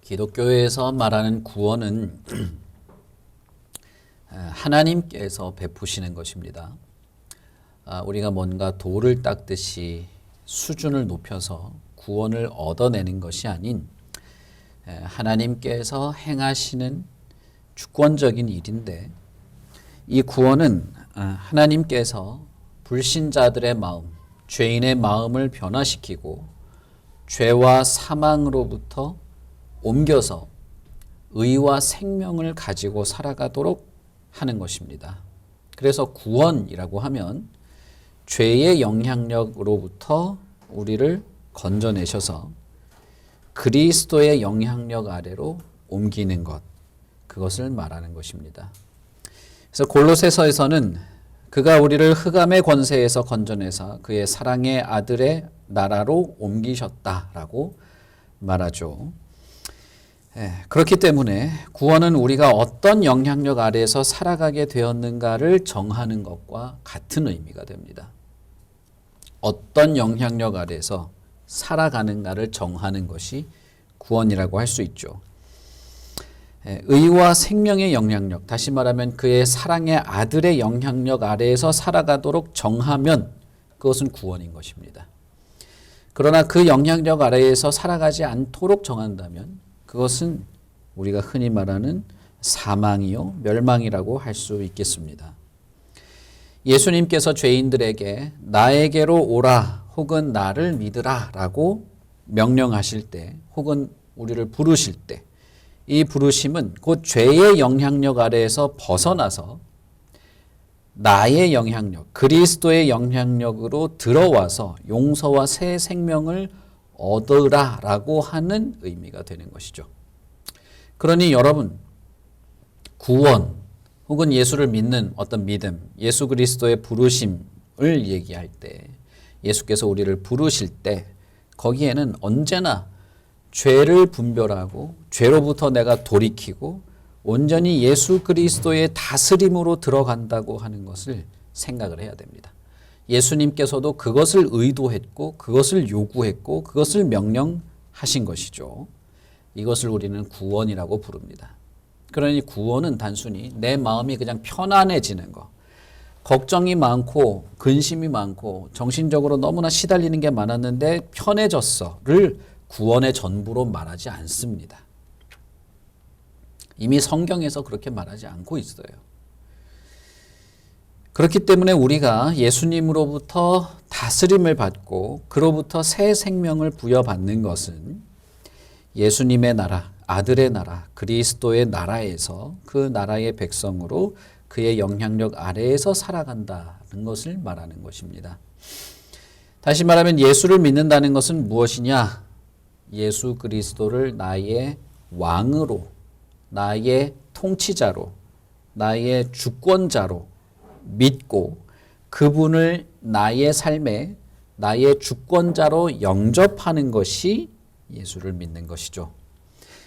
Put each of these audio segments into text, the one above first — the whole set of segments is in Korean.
기독교에서 말하는 구원은 하나님께서 베푸시는 것입니다. 우리가 뭔가 돌을 닦듯이 수준을 높여서 구원을 얻어내는 것이 아닌 하나님께서 행하시는 주권적인 일인데, 이 구원은 하나님께서 불신자들의 마음, 죄인의 마음을 변화시키고 죄와 사망으로부터 옮겨서 의와 생명을 가지고 살아가도록 하는 것입니다. 그래서 구원이라고 하면 죄의 영향력으로부터 우리를 건져내셔서 그리스도의 영향력 아래로 옮기는 것, 그것을 말하는 것입니다. 그래서 골로새서에서는 그가 우리를 흑암의 권세에서 건져내사 그의 사랑의 아들의 나라로 옮기셨다라고 말하죠. 그렇기 때문에 구원은 우리가 어떤 영향력 아래에서 살아가게 되었는가를 정하는 것과 같은 의미가 됩니다. 어떤 영향력 아래에서 살아가는가를 정하는 것이 구원이라고 할 수 있죠. 의와 생명의 영향력, 다시 말하면 그의 사랑의 아들의 영향력 아래에서 살아가도록 정하면 그것은 구원인 것입니다. 그러나 그 영향력 아래에서 살아가지 않도록 정한다면 그것은 우리가 흔히 말하는 사망이요, 멸망이라고 할 수 있겠습니다. 예수님께서 죄인들에게 나에게로 오라 혹은 나를 믿으라 라고 명령하실 때, 혹은 우리를 부르실 때, 이 부르심은 곧 죄의 영향력 아래에서 벗어나서 나의 영향력, 그리스도의 영향력으로 들어와서 용서와 새 생명을 얻으라라고 하는 의미가 되는 것이죠. 그러니 여러분, 구원 혹은 예수를 믿는 어떤 믿음, 예수 그리스도의 부르심을 얘기할 때, 예수께서 우리를 부르실 때 거기에는 언제나 죄를 분별하고 죄로부터 내가 돌이키고 온전히 예수 그리스도의 다스림으로 들어간다고 하는 것을 생각을 해야 됩니다. 예수님께서도 그것을 의도했고 그것을 요구했고 그것을 명령하신 것이죠. 이것을 우리는 구원이라고 부릅니다. 그러니 구원은 단순히 내 마음이 그냥 편안해지는 것, 걱정이 많고 근심이 많고 정신적으로 너무나 시달리는 게 많았는데 편해졌어를 구원의 전부로 말하지 않습니다. 이미 성경에서 그렇게 말하지 않고 있어요. 그렇기 때문에 우리가 예수님으로부터 다스림을 받고 그로부터 새 생명을 부여받는 것은 예수님의 나라, 아들의 나라, 그리스도의 나라에서 그 나라의 백성으로 그의 영향력 아래에서 살아간다는 것을 말하는 것입니다. 다시 말하면 예수를 믿는다는 것은 무엇이냐? 예수 그리스도를 나의 왕으로, 나의 통치자로, 나의 주권자로 믿고 그분을 나의 삶에 나의 주권자로 영접하는 것이 예수를 믿는 것이죠.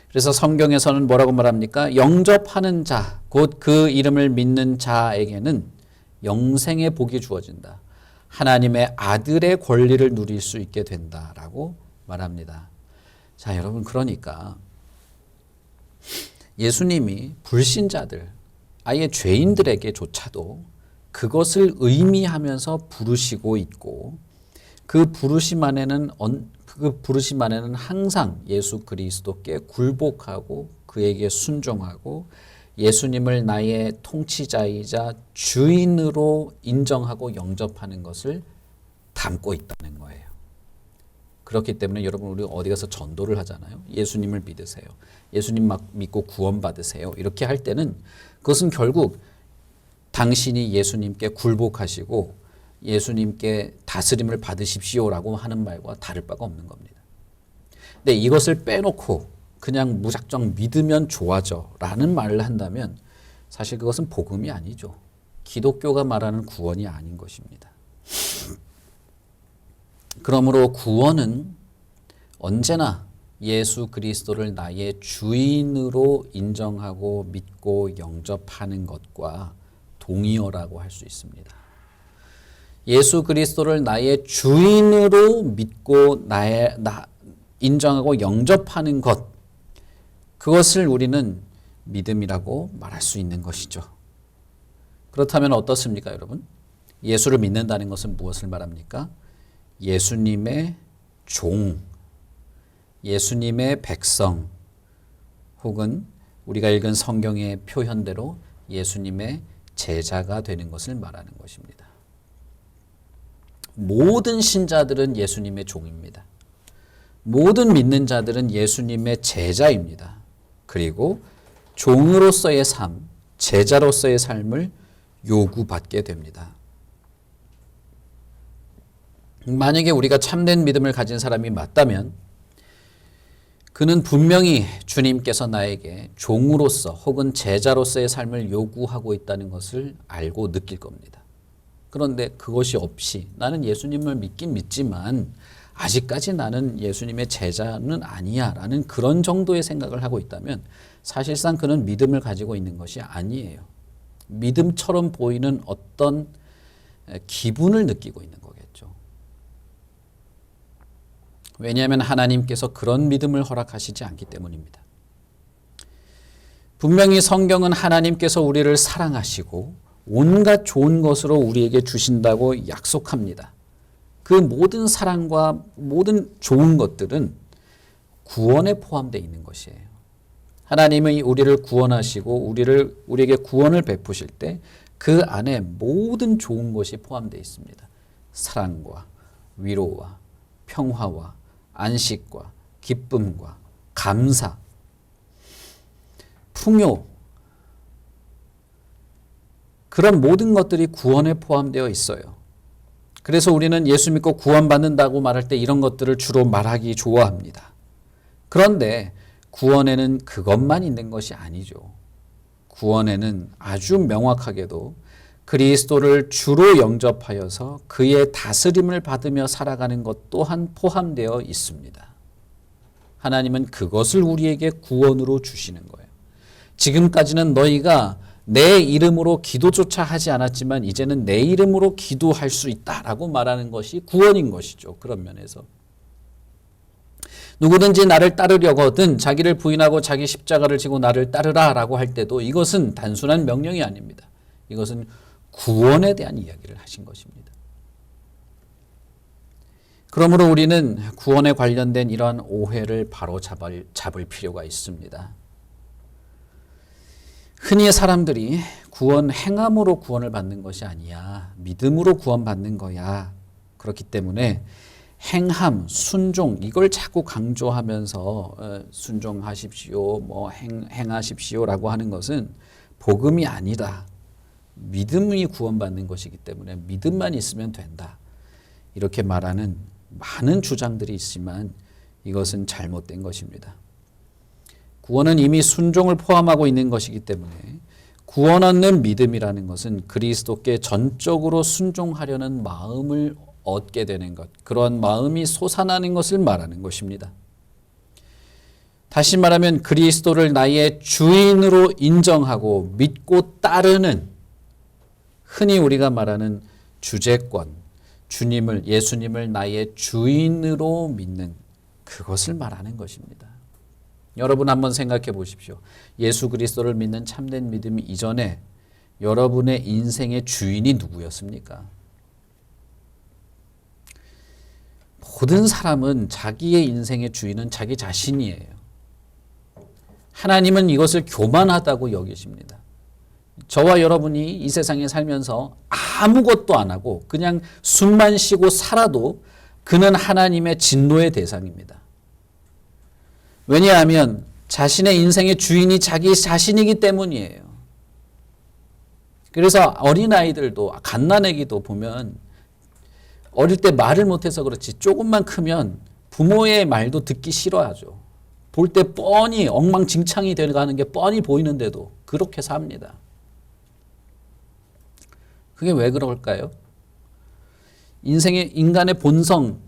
그래서 성경에서는 뭐라고 말합니까? 영접하는 자, 곧 그 이름을 믿는 자에게는 영생의 복이 주어진다. 하나님의 아들의 권리를 누릴 수 있게 된다라고 말합니다. 자, 여러분, 그러니까 예수님이 불신자들, 아예 죄인들에게조차도 그것을 의미하면서 부르시고 있고, 그 부르심 안에는 항상 예수 그리스도께 굴복하고 그에게 순종하고 예수님을 나의 통치자이자 주인으로 인정하고 영접하는 것을 담고 있다는 거예요. 그렇기 때문에 여러분, 우리 어디 가서 전도를 하잖아요. 예수님을 믿으세요. 예수님 믿고 구원받으세요. 이렇게 할 때는 그것은 결국 당신이 예수님께 굴복하시고 예수님께 다스림을 받으십시오라고 하는 말과 다를 바가 없는 겁니다. 근데 이것을 빼놓고 그냥 무작정 믿으면 좋아져 라는 말을 한다면 사실 그것은 복음이 아니죠. 기독교가 말하는 구원이 아닌 것입니다. 그러므로 구원은 언제나 예수 그리스도를 나의 주인으로 인정하고 믿고 영접하는 것과 동의어라고 할 수 있습니다. 예수 그리스도를 나의 주인으로 믿고 인정하고 영접하는 것, 그것을 우리는 믿음이라고 말할 수 있는 것이죠. 그렇다면 어떻습니까, 여러분? 예수를 믿는다는 것은 무엇을 말합니까? 예수님의 종, 예수님의 백성, 혹은 우리가 읽은 성경의 표현대로 예수님의 제자가 되는 것을 말하는 것입니다. 모든 신자들은 예수님의 종입니다. 모든 믿는 자들은 예수님의 제자입니다. 그리고 종으로서의 삶, 제자로서의 삶을 요구받게 됩니다. 만약에 우리가 참된 믿음을 가진 사람이 맞다면 그는 분명히 주님께서 나에게 종으로서 혹은 제자로서의 삶을 요구하고 있다는 것을 알고 느낄 겁니다. 그런데 그것이 없이 나는 예수님을 믿긴 믿지만 아직까지 나는 예수님의 제자는 아니야 라는 그런 정도의 생각을 하고 있다면 사실상 그는 믿음을 가지고 있는 것이 아니에요. 믿음처럼 보이는 어떤 기분을 느끼고 있는 거겠죠. 왜냐하면 하나님께서 그런 믿음을 허락하시지 않기 때문입니다. 분명히 성경은 하나님께서 우리를 사랑하시고 온갖 좋은 것으로 우리에게 주신다고 약속합니다. 그 모든 사랑과 모든 좋은 것들은 구원에 포함되어 있는 것이에요. 하나님이 우리를 구원하시고 우리에게 구원을 베푸실 때 그 안에 모든 좋은 것이 포함되어 있습니다. 사랑과 위로와 평화와 안식과 기쁨과 감사, 풍요, 그런 모든 것들이 구원에 포함되어 있어요. 그래서 우리는 예수 믿고 구원받는다고 말할 때 이런 것들을 주로 말하기 좋아합니다. 그런데 구원에는 그것만 있는 것이 아니죠. 구원에는 아주 명확하게도 그리스도를 주로 영접하여서 그의 다스림을 받으며 살아가는 것 또한 포함되어 있습니다. 하나님은 그것을 우리에게 구원으로 주시는 거예요. 지금까지는 너희가 내 이름으로 기도조차 하지 않았지만 이제는 내 이름으로 기도할 수 있다라고 말하는 것이 구원인 것이죠. 그런 면에서. 누구든지 나를 따르려거든 자기를 부인하고 자기 십자가를 지고 나를 따르라라고 할 때도 이것은 단순한 명령이 아닙니다. 이것은 구원에 대한 이야기를 하신 것입니다. 그러므로 우리는 구원에 관련된 이러한 오해를 바로 잡을 필요가 있습니다. 흔히 사람들이 구원 행함으로 구원을 받는 것이 아니야. 믿음으로 구원받는 거야. 그렇기 때문에 행함, 순종 이걸 자꾸 강조하면서 순종하십시오, 뭐 행하십시오라고 하는 것은 복음이 아니다. 믿음이 구원받는 것이기 때문에 믿음만 있으면 된다. 이렇게 말하는 많은 주장들이 있지만 이것은 잘못된 것입니다. 구원은 이미 순종을 포함하고 있는 것이기 때문에 구원 얻는 믿음이라는 것은 그리스도께 전적으로 순종하려는 마음을 얻게 되는 것, 그런 마음이 솟아나는 것을 말하는 것입니다. 다시 말하면 그리스도를 나의 주인으로 인정하고 믿고 따르는 흔히 우리가 말하는 주제권, 예수님을 나의 주인으로 믿는 그것을 말하는 것입니다. 여러분 한번 생각해 보십시오. 예수 그리스도를 믿는 참된 믿음이 이전에 여러분의 인생의 주인이 누구였습니까? 모든 사람은 자기의 인생의 주인은 자기 자신이에요. 하나님은 이것을 교만하다고 여기십니다. 저와 여러분이 이 세상에 살면서 아무것도 안 하고 그냥 숨만 쉬고 살아도 그는 하나님의 진노의 대상입니다. 왜냐하면 자신의 인생의 주인이 자기 자신이기 때문이에요. 그래서 어린아이들도 갓난아기도 보면 어릴 때 말을 못해서 그렇지 조금만 크면 부모의 말도 듣기 싫어하죠. 볼 때 뻔히 엉망진창이 되어가는 게 뻔히 보이는데도 그렇게 삽니다. 그게 왜 그럴까요? 인간의 본성,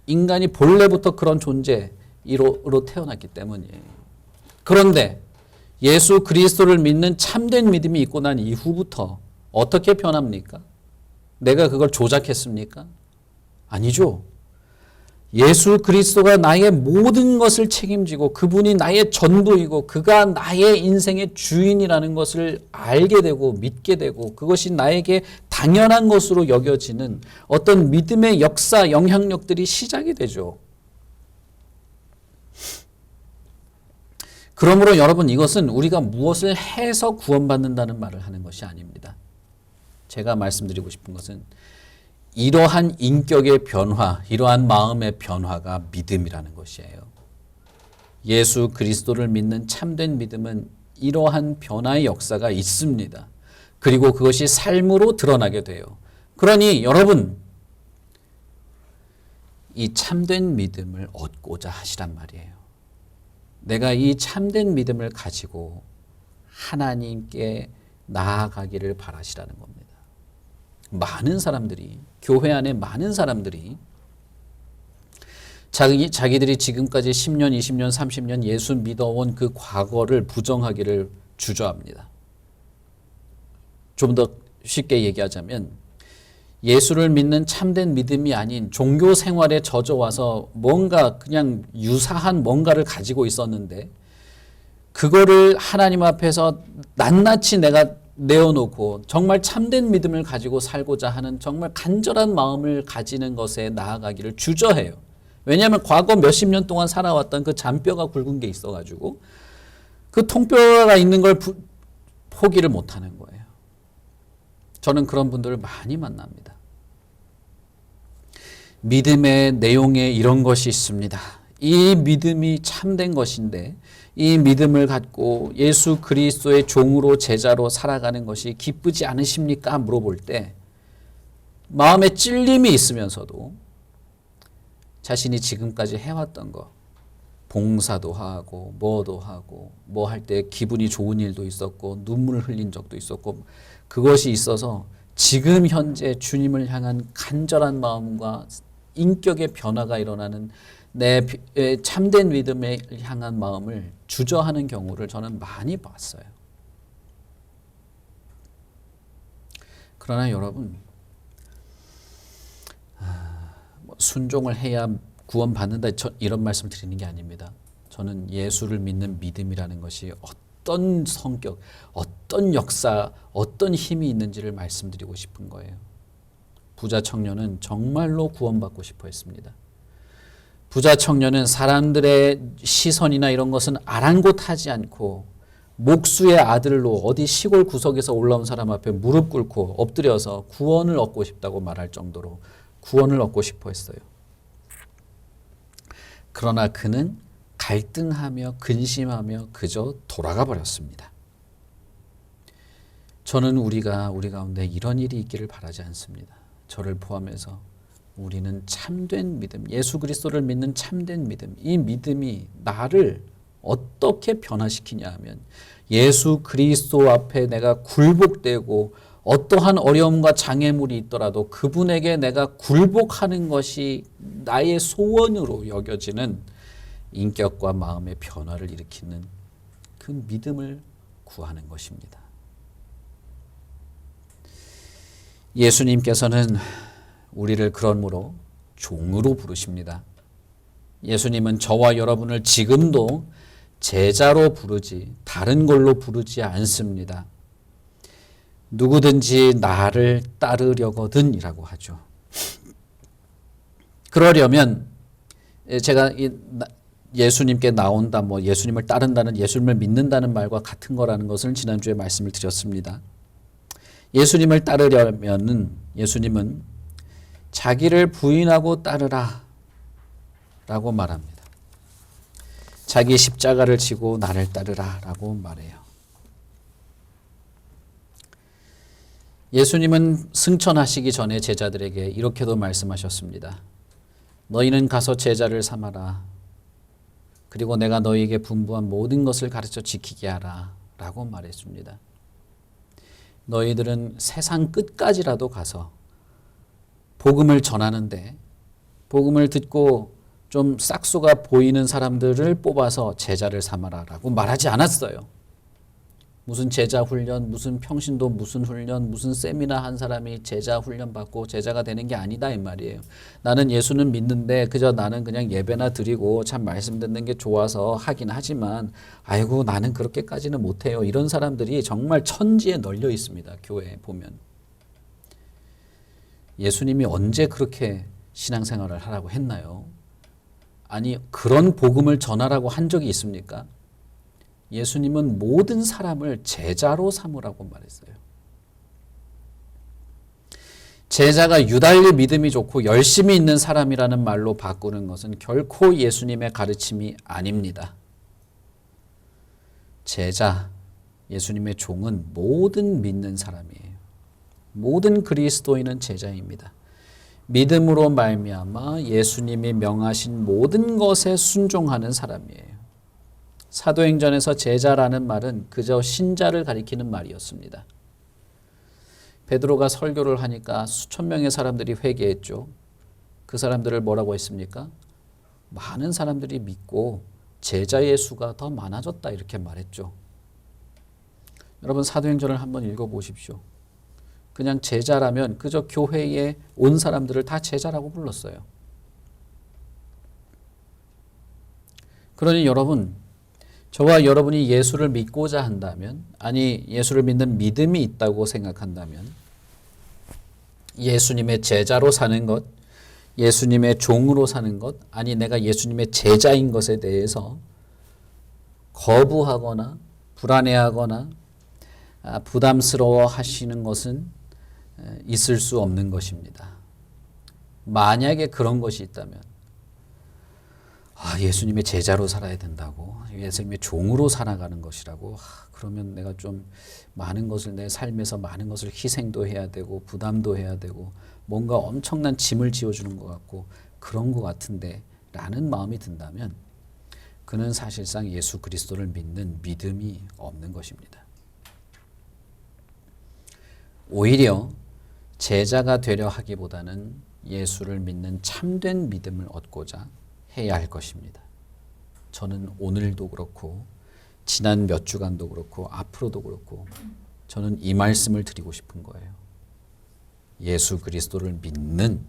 인간이 본래부터 그런 존재로 태어났기 때문이에요. 그런데 예수 그리스도를 믿는 참된 믿음이 있고 난 이후부터 어떻게 변합니까? 내가 그걸 조작했습니까? 아니죠. 예수 그리스도가 나의 모든 것을 책임지고 그분이 나의 전부이고 그가 나의 인생의 주인이라는 것을 알게 되고 믿게 되고 그것이 나에게 당연한 것으로 여겨지는 어떤 믿음의 역사, 영향력들이 시작이 되죠. 그러므로 여러분, 이것은 우리가 무엇을 해서 구원받는다는 말을 하는 것이 아닙니다. 제가 말씀드리고 싶은 것은 이러한 인격의 변화, 이러한 마음의 변화가 믿음이라는 것이에요. 예수 그리스도를 믿는 참된 믿음은 이러한 변화의 역사가 있습니다. 그리고 그것이 삶으로 드러나게 돼요. 그러니 여러분, 이 참된 믿음을 얻고자 하시란 말이에요. 내가 이 참된 믿음을 가지고 하나님께 나아가기를 바라시라는 겁니다. 많은 사람들이, 교회 안에 많은 사람들이 자기들이 지금까지 10년, 20년, 30년 예수 믿어온 그 과거를 부정하기를 주저합니다. 좀 더 쉽게 얘기하자면 예수를 믿는 참된 믿음이 아닌 종교 생활에 젖어와서 뭔가 그냥 유사한 뭔가를 가지고 있었는데 그거를 하나님 앞에서 낱낱이 내가 내어놓고 정말 참된 믿음을 가지고 살고자 하는 정말 간절한 마음을 가지는 것에 나아가기를 주저해요. 왜냐하면 과거 몇십 년 동안 살아왔던 그 잔뼈가 굵은 게 있어가지고 그 통뼈가 있는 걸 포기를 못하는 거예요. 저는 그런 분들을 많이 만납니다. 믿음의 내용에 이런 것이 있습니다. 이 믿음이 참된 것인데 이 믿음을 갖고 예수 그리스도의 종으로 제자로 살아가는 것이 기쁘지 않으십니까? 물어볼 때 마음에 찔림이 있으면서도 자신이 지금까지 해왔던 것, 봉사도 하고 뭐도 하고 뭐 할 때 기분이 좋은 일도 있었고 눈물을 흘린 적도 있었고 그것이 있어서 지금 현재 주님을 향한 간절한 마음과 인격의 변화가 일어나는 내 참된 믿음에 향한 마음을 주저하는 경우를 저는 많이 봤어요. 그러나 여러분, 순종을 해야 구원받는다 이런 말씀 드리는 게 아닙니다. 저는 예수를 믿는 믿음이라는 것이 어떤 성격, 어떤 역사, 어떤 힘이 있는지를 말씀드리고 싶은 거예요. 부자 청년은 정말로 구원받고 싶어 했습니다. 부자 청년은 사람들의 시선이나 이런 것은 아랑곳하지 않고 목수의 아들로 어디 시골 구석에서 올라온 사람 앞에 무릎 꿇고 엎드려서 구원을 얻고 싶다고 말할 정도로 구원을 얻고 싶어 했어요. 그러나 그는 갈등하며 근심하며 그저 돌아가 버렸습니다. 저는 우리 가운데 이런 일이 있기를 바라지 않습니다. 저를 포함해서 우리는 참된 믿음, 예수 그리스도를 믿는 참된 믿음, 이 믿음이 나를 어떻게 변화시키냐 하면 예수 그리스도 앞에 내가 굴복되고 어떠한 어려움과 장애물이 있더라도 그분에게 내가 굴복하는 것이 나의 소원으로 여겨지는 인격과 마음의 변화를 일으키는 그 믿음을 구하는 것입니다. 예수님께서는 우리를 그러므로 종으로 부르십니다. 예수님은 저와 여러분을 지금도 제자로 부르지 다른 걸로 부르지 않습니다. 누구든지 나를 따르려거든이라고 하죠. 그러려면 제가 예수님께 나온다, 예수님을 따른다는, 예수님을 믿는다는 말과 같은 거라는 것을 지난주에 말씀을 드렸습니다. 예수님을 따르려면은 예수님은 자기를 부인하고 따르라 라고 말합니다. 자기 십자가를 지고 나를 따르라 라고 말해요. 예수님은 승천하시기 전에 제자들에게 이렇게도 말씀하셨습니다. 너희는 가서 제자를 삼아라. 그리고 내가 너희에게 분부한 모든 것을 가르쳐 지키게 하라 라고 말했습니다. 너희들은 세상 끝까지라도 가서 복음을 전하는데 복음을 듣고 좀 싹수가 보이는 사람들을 뽑아서 제자를 삼아라 라고 말하지 않았어요. 무슨 제자 훈련, 무슨 평신도 무슨 훈련, 무슨 세미나 한 사람이 제자 훈련 받고 제자가 되는 게 아니다 이 말이에요. 나는 예수는 믿는데 그저 나는 그냥 예배나 드리고 참 말씀 듣는 게 좋아서 하긴 하지만 아이고 나는 그렇게까지는 못해요. 이런 사람들이 정말 천지에 널려 있습니다. 교회에 보면. 예수님이 언제 그렇게 신앙생활을 하라고 했나요? 아니 그런 복음을 전하라고 한 적이 있습니까? 예수님은 모든 사람을 제자로 삼으라고 말했어요. 제자가 유달리 믿음이 좋고 열심히 있는 사람이라는 말로 바꾸는 것은 결코 예수님의 가르침이 아닙니다. 제자, 예수님의 종은 모든 믿는 사람이에요. 모든 그리스도인은 제자입니다. 믿음으로 말미암아 예수님이 명하신 모든 것에 순종하는 사람이에요. 사도행전에서 제자라는 말은 그저 신자를 가리키는 말이었습니다. 베드로가 설교를 하니까 수천 명의 사람들이 회개했죠. 그 사람들을 뭐라고 했습니까? 많은 사람들이 믿고 제자의 수가 더 많아졌다 이렇게 말했죠. 여러분 사도행전을 한번 읽어보십시오. 그냥 제자라면 그저 교회에 온 사람들을 다 제자라고 불렀어요. 그러니 여러분 저와 여러분이 예수를 믿고자 한다면, 아니 예수를 믿는 믿음이 있다고 생각한다면 예수님의 제자로 사는 것, 예수님의 종으로 사는 것, 아니 내가 예수님의 제자인 것에 대해서 거부하거나 불안해하거나 부담스러워 하시는 것은 있을 수 없는 것입니다. 만약에 그런 것이 있다면 예수님의 제자로 살아야 된다고, 예수님의 종으로 살아가는 것이라고, 그러면 내가 좀 많은 것을 내 삶에서 많은 것을 희생도 해야 되고 부담도 해야 되고 뭔가 엄청난 짐을 지어주는 것 같고 그런 것 같은데 라는 마음이 든다면 그는 사실상 예수 그리스도를 믿는 믿음이 없는 것입니다. 오히려 제자가 되려 하기보다는 예수를 믿는 참된 믿음을 얻고자 해야 할 것입니다. 저는 오늘도 그렇고 지난 몇 주간도 그렇고 앞으로도 그렇고 저는 이 말씀을 드리고 싶은 거예요. 예수 그리스도를 믿는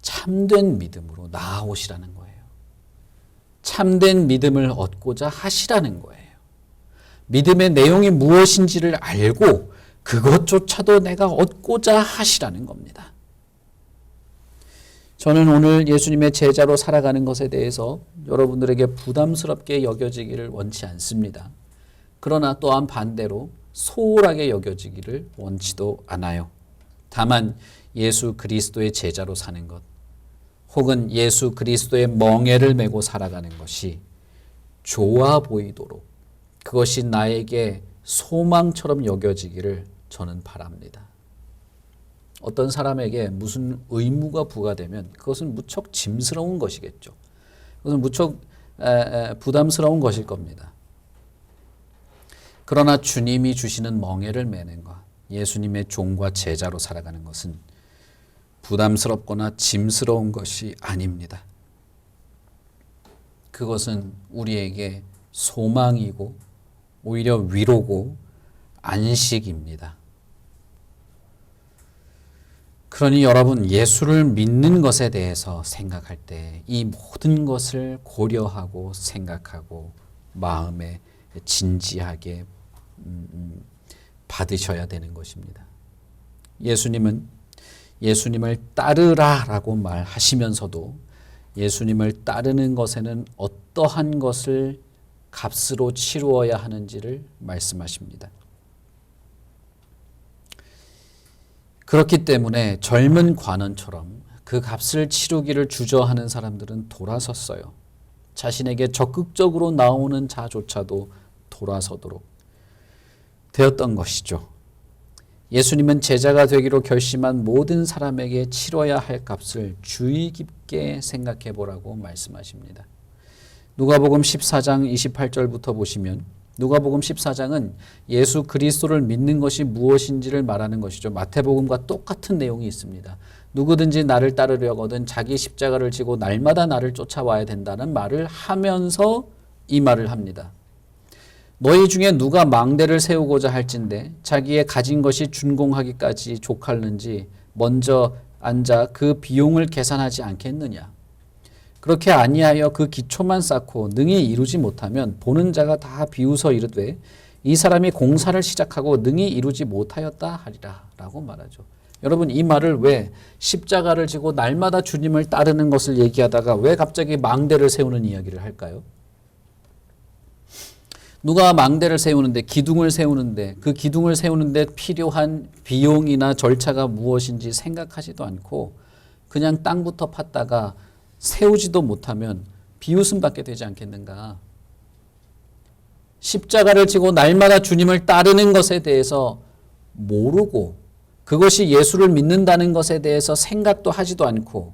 참된 믿음으로 나아오시라는 거예요. 참된 믿음을 얻고자 하시라는 거예요. 믿음의 내용이 무엇인지를 알고 그것조차도 내가 얻고자 하시라는 겁니다. 저는 오늘 예수님의 제자로 살아가는 것에 대해서 여러분들에게 부담스럽게 여겨지기를 원치 않습니다. 그러나 또한 반대로 소홀하게 여겨지기를 원치도 않아요. 다만 예수 그리스도의 제자로 사는 것, 혹은 예수 그리스도의 멍에를 메고 살아가는 것이 좋아 보이도록 그것이 나에게 소망처럼 여겨지기를 저는 바랍니다. 어떤 사람에게 무슨 의무가 부과되면 그것은 무척 짐스러운 것이겠죠. 그것은 무척 부담스러운 것일 겁니다. 그러나 주님이 주시는 멍에를 매는 것, 예수님의 종과 제자로 살아가는 것은 부담스럽거나 짐스러운 것이 아닙니다. 그것은 우리에게 소망이고 오히려 위로고 안식입니다. 그러니 여러분 예수를 믿는 것에 대해서 생각할 때 이 모든 것을 고려하고 생각하고 마음에 진지하게 받으셔야 되는 것입니다. 예수님은 예수님을 따르라라고 말하시면서도 예수님을 따르는 것에는 어떠한 것을 값으로 치루어야 하는지를 말씀하십니다. 그렇기 때문에 젊은 관원처럼 그 값을 치르기를 주저하는 사람들은 돌아섰어요. 자신에게 적극적으로 나오는 자조차도 돌아서도록 되었던 것이죠. 예수님은 제자가 되기로 결심한 모든 사람에게 치러야 할 값을 주의 깊게 생각해 보라고 말씀하십니다. 누가복음 14장 28절부터 보시면 누가복음 14장은 예수 그리스도를 믿는 것이 무엇인지를 말하는 것이죠. 마태복음과 똑같은 내용이 있습니다. 누구든지 나를 따르려거든 자기 십자가를 지고 날마다 나를 쫓아와야 된다는 말을 하면서 이 말을 합니다. 너희 중에 누가 망대를 세우고자 할진대 자기의 가진 것이 준공하기까지 족할는지 먼저 앉아 그 비용을 계산하지 않겠느냐. 그렇게 아니하여 그 기초만 쌓고 능히 이루지 못하면 보는 자가 다 비웃어 이르되 이 사람이 공사를 시작하고 능히 이루지 못하였다 하리라 라고 말하죠. 여러분, 이 말을 왜 십자가를 지고 날마다 주님을 따르는 것을 얘기하다가 왜 갑자기 망대를 세우는 이야기를 할까요? 누가 망대를 세우는데, 기둥을 세우는데, 그 기둥을 세우는데 필요한 비용이나 절차가 무엇인지 생각하지도 않고 그냥 땅부터 팠다가 세우지도 못하면 비웃음 받게 되지 않겠는가? 십자가를 지고 날마다 주님을 따르는 것에 대해서 모르고 그것이 예수를 믿는다는 것에 대해서 생각도 하지도 않고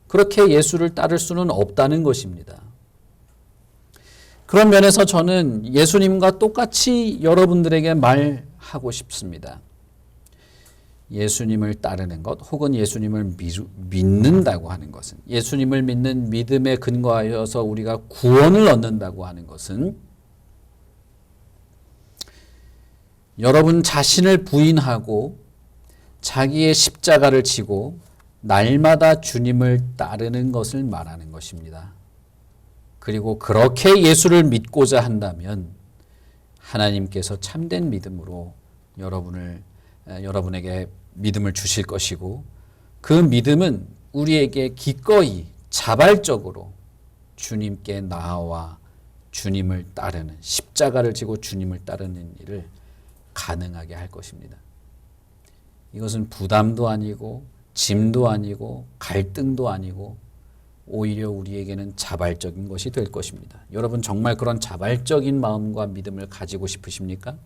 그렇게 예수를 따를 수는 없다는 것입니다. 그런 면에서 저는 예수님과 똑같이 여러분들에게 말하고 싶습니다. 예수님을 따르는 것 혹은 예수님을 믿는다고 하는 것은, 예수님을 믿는 믿음에 근거하여서 우리가 구원을 얻는다고 하는 것은 여러분 자신을 부인하고 자기의 십자가를 지고 날마다 주님을 따르는 것을 말하는 것입니다. 그리고 그렇게 예수를 믿고자 한다면 하나님께서 참된 믿음으로 여러분에게 믿음을 주실 것이고, 그 믿음은 우리에게 기꺼이 자발적으로 주님께 나아와 주님을 따르는, 십자가를 지고 주님을 따르는 일을 가능하게 할 것입니다. 이것은 부담도 아니고 짐도 아니고 갈등도 아니고 오히려 우리에게는 자발적인 것이 될 것입니다. 여러분 정말 그런 자발적인 마음과 믿음을 가지고 싶으십니까?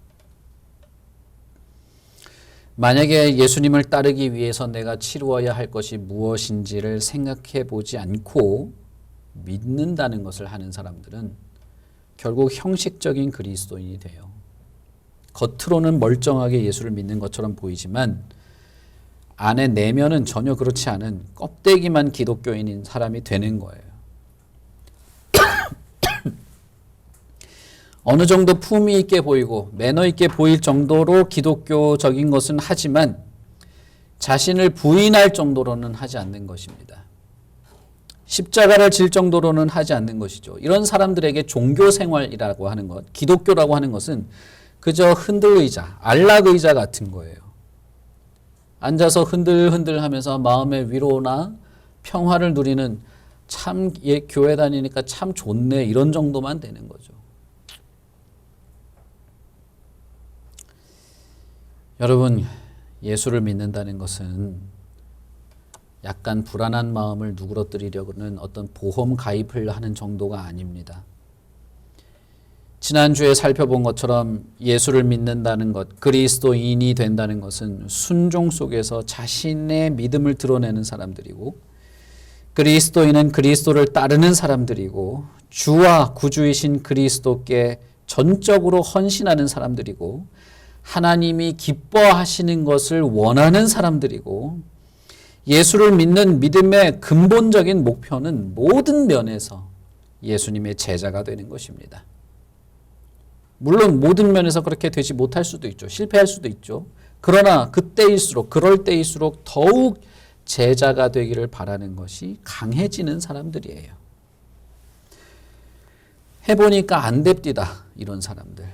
만약에 예수님을 따르기 위해서 내가 치루어야 할 것이 무엇인지를 생각해 보지 않고 믿는다는 것을 하는 사람들은 결국 형식적인 그리스도인이 돼요. 겉으로는 멀쩡하게 예수를 믿는 것처럼 보이지만 안에 내면은 전혀 그렇지 않은 껍데기만 기독교인인 사람이 되는 거예요. 어느 정도 품위 있게 보이고 매너 있게 보일 정도로 기독교적인 것은 하지만 자신을 부인할 정도로는 하지 않는 것입니다. 십자가를 질 정도로는 하지 않는 것이죠. 이런 사람들에게 종교 생활이라고 하는 것, 기독교라고 하는 것은 그저 흔들의자, 안락의자 같은 거예요. 앉아서 흔들흔들 하면서 마음의 위로나 평화를 누리는, 참 교회 다니니까 참 좋네, 이런 정도만 되는 거죠. 여러분, 예수를 믿는다는 것은 약간 불안한 마음을 누그러뜨리려는 어떤 보험 가입을 하는 정도가 아닙니다. 지난주에 살펴본 것처럼 예수를 믿는다는 것, 그리스도인이 된다는 것은 순종 속에서 자신의 믿음을 드러내는 사람들이고, 그리스도인은 그리스도를 따르는 사람들이고, 주와 구주이신 그리스도께 전적으로 헌신하는 사람들이고, 하나님이 기뻐하시는 것을 원하는 사람들이고, 예수를 믿는 믿음의 근본적인 목표는 모든 면에서 예수님의 제자가 되는 것입니다. 물론 모든 면에서 그렇게 되지 못할 수도 있죠. 실패할 수도 있죠. 그러나 그때일수록, 그럴 때일수록 더욱 제자가 되기를 바라는 것이 강해지는 사람들이에요. 해보니까 안 됩디다, 이런 사람들.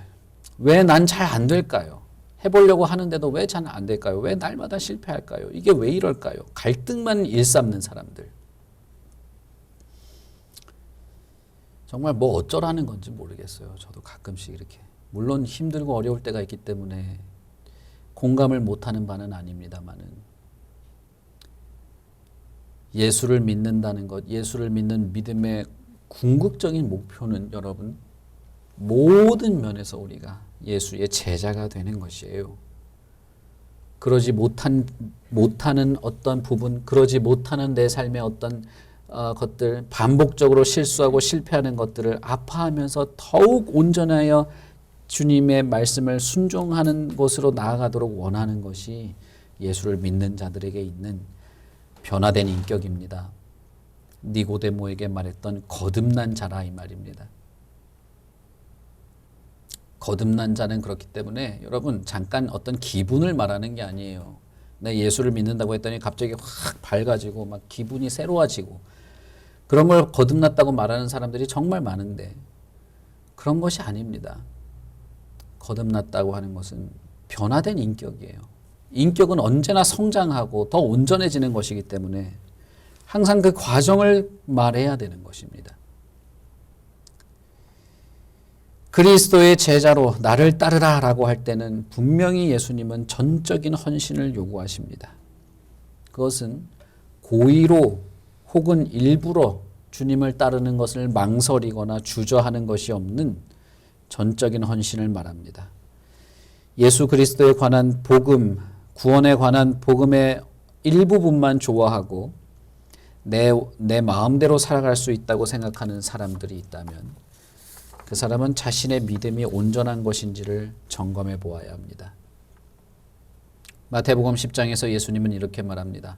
왜 난 잘 안 될까요? 해보려고 하는데도 왜 잘 안 될까요? 왜 날마다 실패할까요? 이게 왜 이럴까요? 갈등만 일삼는 사람들. 정말 뭐 어쩌라는 건지 모르겠어요. 저도 가끔씩 이렇게. 물론 힘들고 어려울 때가 있기 때문에 공감을 못하는 바는 아닙니다만은, 예수를 믿는다는 것, 예수를 믿는 믿음의 궁극적인 목표는 여러분, 모든 면에서 우리가 예수의 제자가 되는 것이에요. 그러지 못하는 어떤 부분, 그러지 못하는 내 삶의 어떤 것들, 반복적으로 실수하고 실패하는 것들을 아파하면서 더욱 온전하여 주님의 말씀을 순종하는 곳으로 나아가도록 원하는 것이 예수를 믿는 자들에게 있는 변화된 인격입니다. 니고데모에게 말했던 거듭난 자라, 이 말입니다. 거듭난 자는 그렇기 때문에 여러분 잠깐 어떤 기분을 말하는 게 아니에요. 내 예수를 믿는다고 했더니 갑자기 확 밝아지고 막 기분이 새로워지고 그런 걸 거듭났다고 말하는 사람들이 정말 많은데 그런 것이 아닙니다. 거듭났다고 하는 것은 변화된 인격이에요. 인격은 언제나 성장하고 더 온전해지는 것이기 때문에 항상 그 과정을 말해야 되는 것입니다. 그리스도의 제자로 나를 따르라 라고 할 때는 분명히 예수님은 전적인 헌신을 요구하십니다. 그것은 고의로 혹은 일부러 주님을 따르는 것을 망설이거나 주저하는 것이 없는 전적인 헌신을 말합니다. 예수 그리스도에 관한 복음, 구원에 관한 복음의 일부분만 좋아하고 내 마음대로 살아갈 수 있다고 생각하는 사람들이 있다면 그 사람은 자신의 믿음이 온전한 것인지를 점검해 보아야 합니다. 마태복음 10장에서 예수님은 이렇게 말합니다.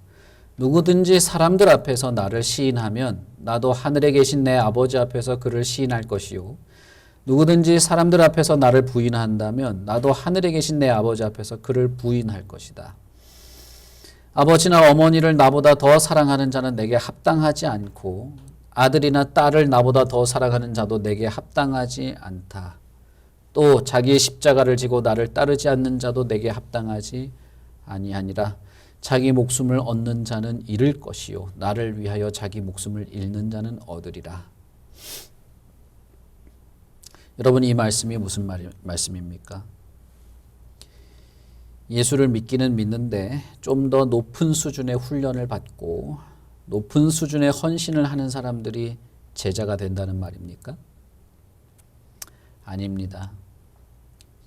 누구든지 사람들 앞에서 나를 시인하면 나도 하늘에 계신 내 아버지 앞에서 그를 시인할 것이요. 누구든지 사람들 앞에서 나를 부인한다면 나도 하늘에 계신 내 아버지 앞에서 그를 부인할 것이다. 아버지나 어머니를 나보다 더 사랑하는 자는 내게 합당하지 않고 아들이나 딸을 나보다 더 사랑하는 자도 내게 합당하지 않다. 또 자기의 십자가를 지고 나를 따르지 않는 자도 내게 합당하지 아니하니라. 자기 목숨을 얻는 자는 잃을 것이요 나를 위하여 자기 목숨을 잃는 자는 얻으리라. 여러분 이 말씀이 무슨 말씀입니까? 예수를 믿기는 믿는데 좀 더 높은 수준의 훈련을 받고 높은 수준의 헌신을 하는 사람들이 제자가 된다는 말입니까? 아닙니다.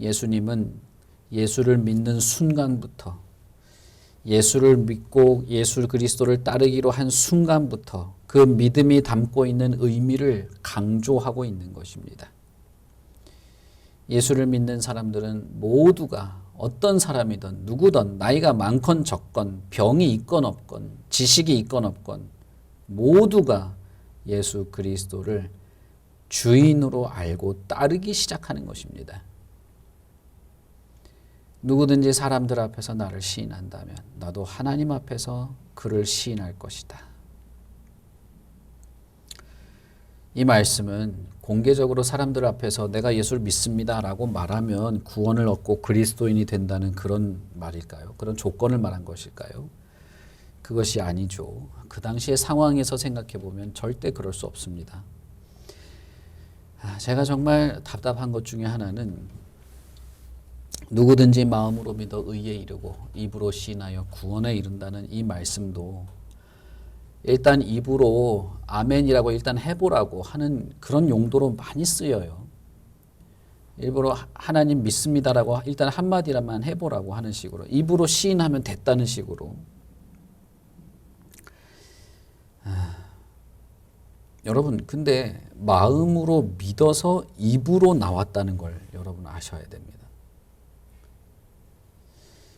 예수님은 예수를 믿는 순간부터 예수를 믿고 예수 그리스도를 따르기로 한 순간부터 그 믿음이 담고 있는 의미를 강조하고 있는 것입니다. 예수를 믿는 사람들은 모두가 어떤 사람이든 누구든 나이가 많건 적건 병이 있건 없건 지식이 있건 없건 모두가 예수 그리스도를 주인으로 알고 따르기 시작하는 것입니다. 누구든지 사람들 앞에서 나를 시인한다면 나도 하나님 앞에서 그를 시인할 것이다. 이 말씀은 공개적으로 사람들 앞에서 내가 예수를 믿습니다 라고 말하면 구원을 얻고 그리스도인이 된다는 그런 말일까요? 그런 조건을 말한 것일까요? 그것이 아니죠. 그 당시의 상황에서 생각해 보면 절대 그럴 수 없습니다. 제가 정말 답답한 것 중에 하나는 누구든지 마음으로 믿어 의에 이르고 입으로 시인하여 구원에 이른다는 이 말씀도 일단 입으로 아멘이라고 일단 해보라고 하는 그런 용도로 많이 쓰여요. 일부러 하나님 믿습니다라고 일단 한마디라만 해보라고 하는 식으로 입으로 시인하면 됐다는 식으로. 여러분 근데 마음으로 믿어서 입으로 나왔다는 걸 여러분 아셔야 됩니다.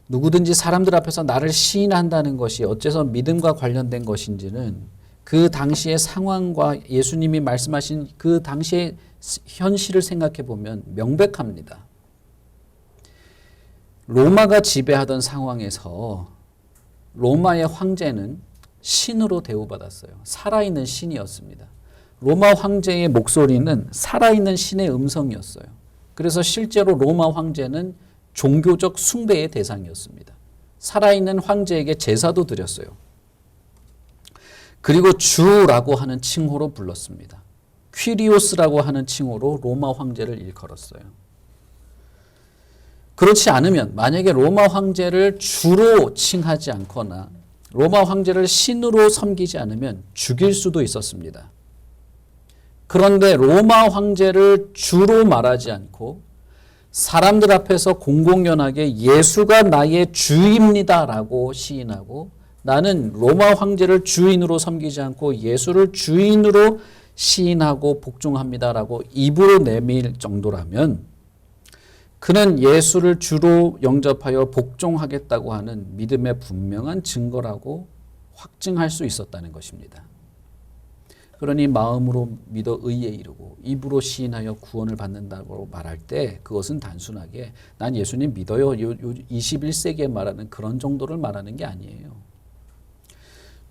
누구든지 사람들 앞에서 나를 시인한다는 것이 어째서 믿음과 관련된 것인지는 그 당시의 상황과 예수님이 말씀하신 그 당시의 현실을 생각해 보면 명백합니다. 로마가 지배하던 상황에서 로마의 황제는 신으로 대우받았어요. 살아있는 신이었습니다. 로마 황제의 목소리는 살아있는 신의 음성이었어요. 그래서 실제로 로마 황제는 종교적 숭배의 대상이었습니다. 살아있는 황제에게 제사도 드렸어요. 그리고 주라고 하는 칭호로 불렀습니다. 퀴리오스라고 하는 칭호로 로마 황제를 일컬었어요. 그렇지 않으면 만약에 로마 황제를 주로 칭하지 않거나 로마 황제를 신으로 섬기지 않으면 죽일 수도 있었습니다. 그런데 로마 황제를 주로 말하지 않고 사람들 앞에서 공공연하게 예수가 나의 주입니다라고 시인하고 나는 로마 황제를 주인으로 섬기지 않고 예수를 주인으로 시인하고 복종합니다라고 입으로 내밀 정도라면 그는 예수를 주로 영접하여 복종하겠다고 하는 믿음의 분명한 증거라고 확증할 수 있었다는 것입니다. 그러니 마음으로 믿어 의에 이르고 입으로 시인하여 구원을 받는다고 말할 때 그것은 단순하게 난 예수님 믿어요. 21세기에 말하는 그런 정도를 말하는 게 아니에요.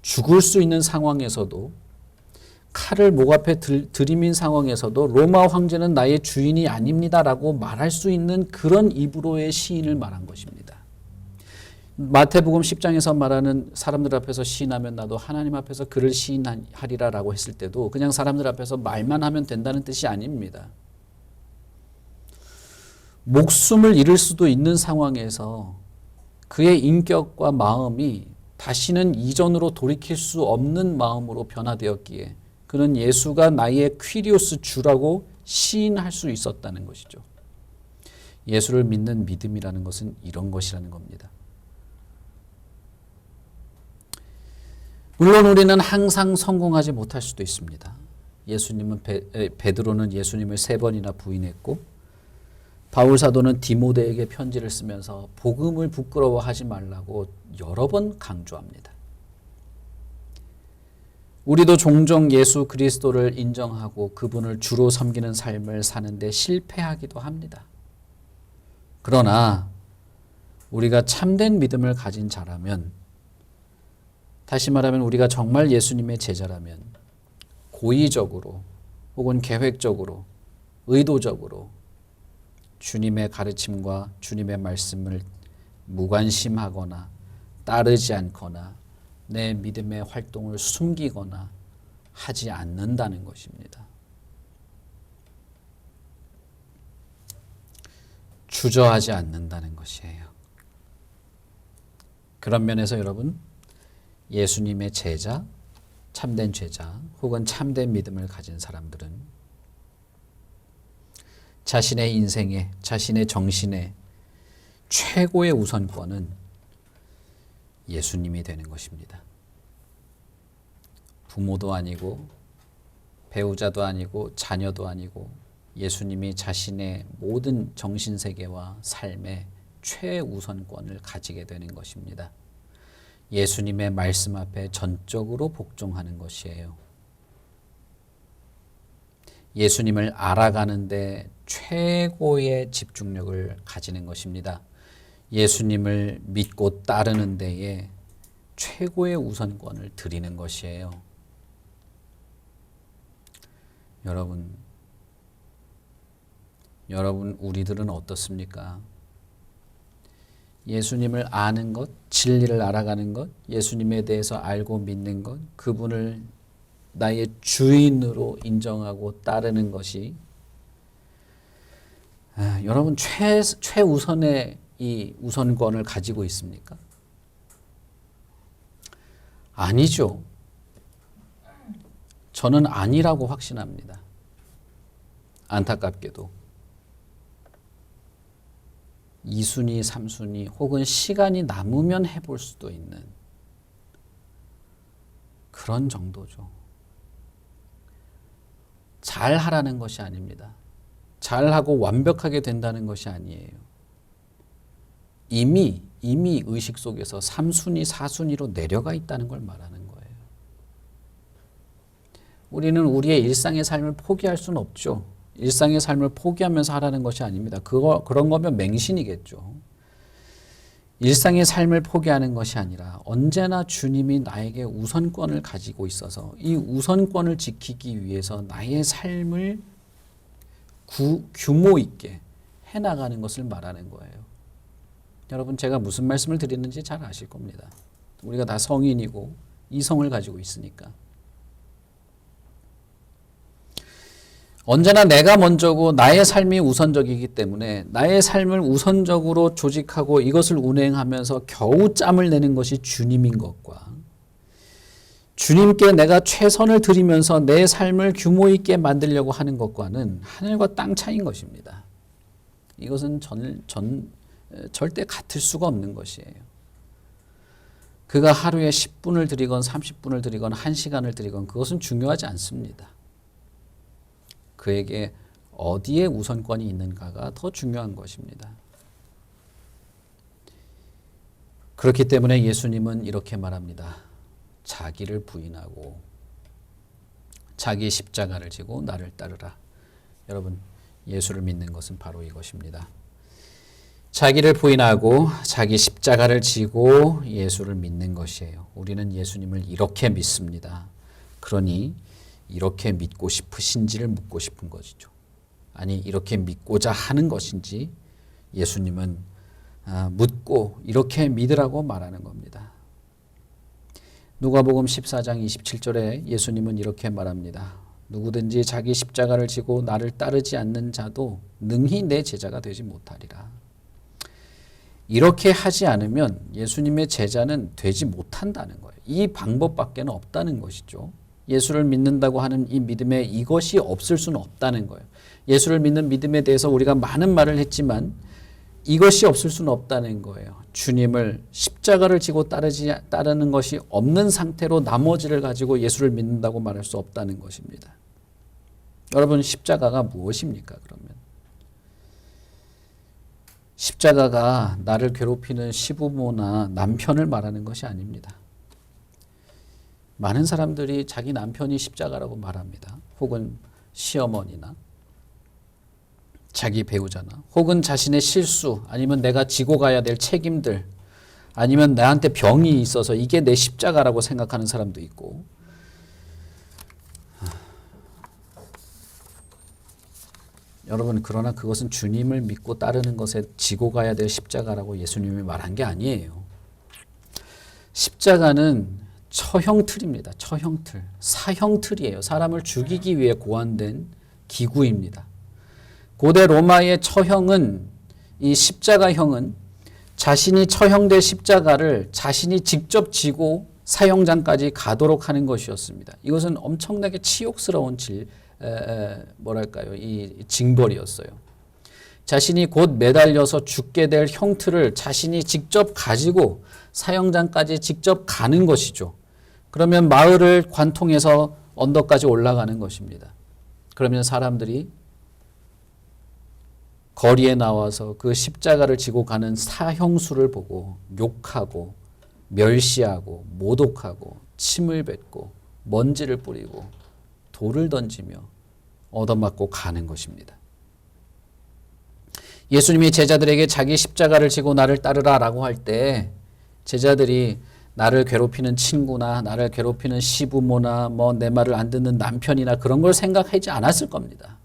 죽을 수 있는 상황에서도 칼을 목 앞에 들이민 상황에서도 로마 황제는 나의 주인이 아닙니다라고 말할 수 있는 그런 입으로의 시인을 말한 것입니다. 마태복음 10장에서 말하는 사람들 앞에서 시인하면 나도 하나님 앞에서 그를 시인하리라라고 했을 때도 그냥 사람들 앞에서 말만 하면 된다는 뜻이 아닙니다. 목숨을 잃을 수도 있는 상황에서 그의 인격과 마음이 다시는 이전으로 돌이킬 수 없는 마음으로 변화되었기에 그는 예수가 나의 퀴리오스 주라고 시인할 수 있었다는 것이죠. 예수를 믿는 믿음이라는 것은 이런 것이라는 겁니다. 물론 우리는 항상 성공하지 못할 수도 있습니다. 베드로는 예수님을 3번이나 부인했고 바울 사도는 디모데에게 편지를 쓰면서 복음을 부끄러워하지 말라고 여러 번 강조합니다. 우리도 종종 예수 그리스도를 인정하고 그분을 주로 섬기는 삶을 사는데 실패하기도 합니다. 그러나 우리가 참된 믿음을 가진 자라면, 다시 말하면 우리가 정말 예수님의 제자라면 고의적으로 혹은 계획적으로 의도적으로 주님의 가르침과 주님의 말씀을 무관심하거나 따르지 않거나 내 믿음의 활동을 숨기거나 하지 않는다는 것입니다. 주저하지 않는다는 것이에요. 그런 면에서 여러분, 예수님의 제자, 참된 제자 혹은 참된 믿음을 가진 사람들은 자신의 인생에, 자신의 정신에 최고의 우선권은 예수님이 되는 것입니다. 부모도 아니고 배우자도 아니고 자녀도 아니고 예수님이 자신의 모든 정신세계와 삶의 최우선권을 가지게 되는 것입니다. 예수님의 말씀 앞에 전적으로 복종하는 것이에요. 예수님을 알아가는데 최고의 집중력을 가지는 것입니다. 예수님을 믿고 따르는 데에 최고의 우선권을 드리는 것이에요. 여러분 우리들은 어떻습니까? 예수님을 아는 것, 진리를 알아가는 것, 예수님에 대해서 알고 믿는 것, 그분을 나의 주인으로 인정하고 따르는 것이 여러분 최우선의 이 우선권을 가지고 있습니까? 아니죠. 저는 아니라고 확신합니다. 안타깝게도 2순위, 3순위 혹은 시간이 남으면 해볼 수도 있는 그런 정도죠. 잘하라는 것이 아닙니다. 잘하고 완벽하게 된다는 것이 아니에요. 이미 의식 속에서 3순위, 4순위로 내려가 있다는 걸 말하는 거예요. 우리는 우리의 일상의 삶을 포기할 수는 없죠. 일상의 삶을 포기하면서 하라는 것이 아닙니다. 그런 거면 맹신이겠죠. 일상의 삶을 포기하는 것이 아니라 언제나 주님이 나에게 우선권을 가지고 있어서 이 우선권을 지키기 위해서 나의 삶을 규모 있게 해나가는 것을 말하는 거예요. 여러분 제가 무슨 말씀을 드리는지 잘 아실 겁니다. 우리가 다 성인이고 이성을 가지고 있으니까. 언제나 내가 먼저고 나의 삶이 우선적이기 때문에 나의 삶을 우선적으로 조직하고 이것을 운행하면서 겨우 짬을 내는 것이 주님인 것과 주님께 내가 최선을 들이면서 내 삶을 규모 있게 만들려고 하는 것과는 하늘과 땅 차이인 것입니다. 이것은 절대 같을 수가 없는 것이에요. 그가 하루에 10분을 들이건 30분을 들이건 1시간을 들이건 그것은 중요하지 않습니다. 그에게 어디에 우선권이 있는가가 더 중요한 것입니다. 그렇기 때문에 예수님은 이렇게 말합니다. 자기를 부인하고 자기 십자가를 지고 나를 따르라. 여러분, 예수를 믿는 것은 바로 이것입니다. 자기를 부인하고 자기 십자가를 지고 예수를 믿는 것이에요. 우리는 예수님을 이렇게 믿습니다. 그러니 이렇게 믿고 싶으신지를 묻고 싶은 것이죠. 아니, 이렇게 믿고자 하는 것인지 예수님은 묻고 이렇게 믿으라고 말하는 겁니다. 누가복음 14장 27절에 예수님은 이렇게 말합니다. 누구든지 자기 십자가를 지고 나를 따르지 않는 자도 능히 내 제자가 되지 못하리라. 이렇게 하지 않으면 예수님의 제자는 되지 못한다는 거예요. 이 방법밖에 없다는 것이죠. 예수를 믿는다고 하는 이 믿음에 이것이 없을 수는 없다는 거예요. 예수를 믿는 믿음에 대해서 우리가 많은 말을 했지만 이것이 없을 수는 없다는 거예요. 주님을 십자가를 지고 따르는 것이 없는 상태로 나머지를 가지고 예수를 믿는다고 말할 수 없다는 것입니다. 여러분, 십자가가 무엇입니까? 그러면 십자가가 나를 괴롭히는 시부모나 남편을 말하는 것이 아닙니다. 많은 사람들이 자기 남편이 십자가라고 말합니다. 혹은 시어머니나 자기 배우자나 혹은 자신의 실수 아니면 내가 지고 가야 될 책임들 아니면 나한테 병이 있어서 이게 내 십자가라고 생각하는 사람도 있고, 여러분, 그러나 그것은 주님을 믿고 따르는 것에 지고 가야 될 십자가라고 예수님이 말한 게 아니에요. 십자가는 처형틀입니다. 처형틀, 사형틀이에요. 사람을 죽이기 위해 고안된 기구입니다. 고대 로마의 처형은, 이 십자가형은 자신이 처형될 십자가를 자신이 직접 지고 사형장까지 가도록 하는 것이었습니다. 이것은 엄청나게 치욕스러운 이 징벌이었어요. 자신이 곧 매달려서 죽게 될 형틀을 자신이 직접 가지고 사형장까지 직접 가는 것이죠. 그러면 마을을 관통해서 언덕까지 올라가는 것입니다. 그러면 사람들이 거리에 나와서 그 십자가를 지고 가는 사형수를 보고 욕하고 멸시하고 모독하고 침을 뱉고 먼지를 뿌리고 돌을 던지며 얻어맞고 가는 것입니다. 예수님이 제자들에게 자기 십자가를 지고 나를 따르라 라고 할 때 제자들이 나를 괴롭히는 친구나 나를 괴롭히는 시부모나 내 말을 안 듣는 남편이나 그런 걸 생각하지 않았을 겁니다.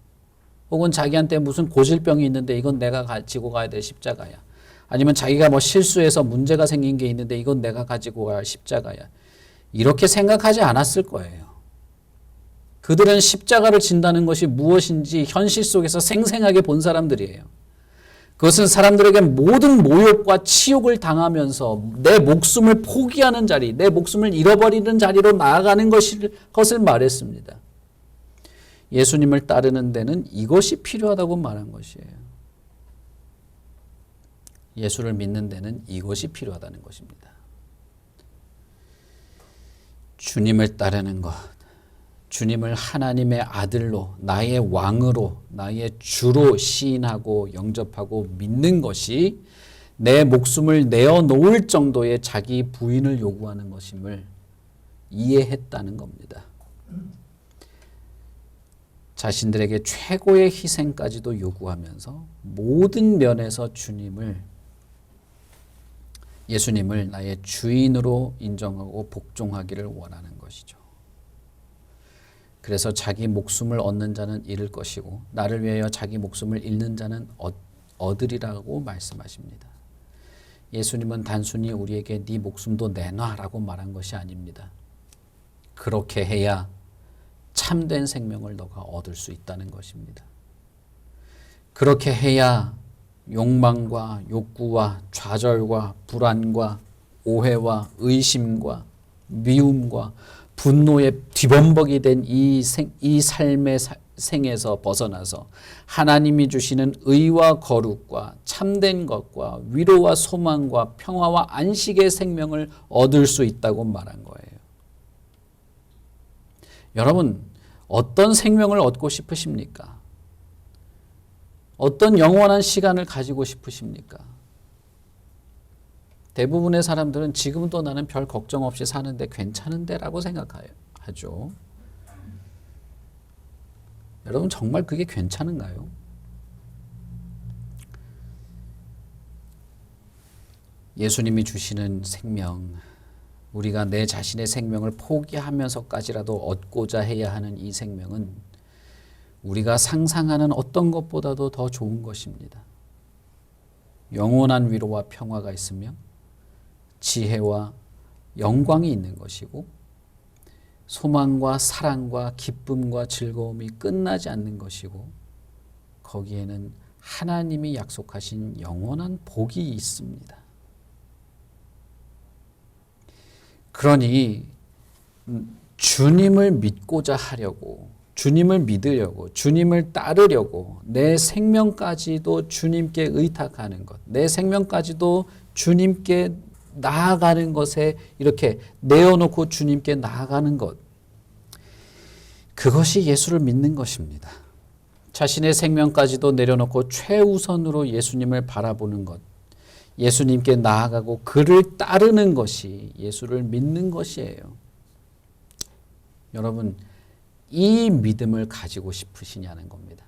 혹은 자기한테 무슨 고질병이 있는데 이건 내가 가지고 가야 될 십자가야. 아니면 자기가 실수해서 문제가 생긴 게 있는데 이건 내가 가지고 가야 할 십자가야. 이렇게 생각하지 않았을 거예요. 그들은 십자가를 진다는 것이 무엇인지 현실 속에서 생생하게 본 사람들이에요. 그것은 사람들에게 모든 모욕과 치욕을 당하면서 내 목숨을 포기하는 자리, 내 목숨을 잃어버리는 자리로 나아가는 것을 말했습니다. 예수님을 따르는 데는 이것이 필요하다고 말한 것이에요. 예수를 믿는 데는 이것이 필요하다는 것입니다. 주님을 따르는 것, 주님을 하나님의 아들로, 나의 왕으로, 나의 주로 시인하고 영접하고 믿는 것이 내 목숨을 내어놓을 정도의 자기 부인을 요구하는 것임을 이해했다는 겁니다. 자신들에게 최고의 희생까지도 요구하면서 모든 면에서 예수님을 나의 주인으로 인정하고 복종하기를 원하는 것이죠. 그래서 자기 목숨을 얻는 자는 잃을 것이고 나를 위하여 자기 목숨을 잃는 자는 얻으리라고 말씀하십니다. 예수님은 단순히 우리에게 네 목숨도 내놔라고 말한 것이 아닙니다. 그렇게 해야 참된 생명을 너가 얻을 수 있다는 것입니다. 그렇게 해야 욕망과 욕구와 좌절과 불안과 오해와 의심과 미움과 분노에 뒤범벅이 된 이 삶의 생에서 벗어나서 하나님이 주시는 의와 거룩과 참된 것과 위로와 소망과 평화와 안식의 생명을 얻을 수 있다고 말한 거예요. 여러분, 어떤 생명을 얻고 싶으십니까? 어떤 영원한 시간을 가지고 싶으십니까? 대부분의 사람들은 지금도 나는 별 걱정 없이 사는데 괜찮은데 라고 생각하죠. 여러분 정말 그게 괜찮은가요? 예수님이 주시는 생명, 우리가 내 자신의 생명을 포기하면서까지라도 얻고자 해야 하는 이 생명은 우리가 상상하는 어떤 것보다도 더 좋은 것입니다. 영원한 위로와 평화가 있으며 지혜와 영광이 있는 것이고 소망과 사랑과 기쁨과 즐거움이 끝나지 않는 것이고 거기에는 하나님이 약속하신 영원한 복이 있습니다. 그러니 주님을 믿고자 하려고, 주님을 믿으려고, 주님을 따르려고 내 생명까지도 주님께 의탁하는 것, 내 생명까지도 주님께 나아가는 것에 이렇게 내어놓고 주님께 나아가는 것, 그것이 예수를 믿는 것입니다. 자신의 생명까지도 내려놓고 최우선으로 예수님을 바라보는 것, 예수님께 나아가고 그를 따르는 것이 예수를 믿는 것이에요. 여러분, 이 믿음을 가지고 싶으시냐는 겁니다.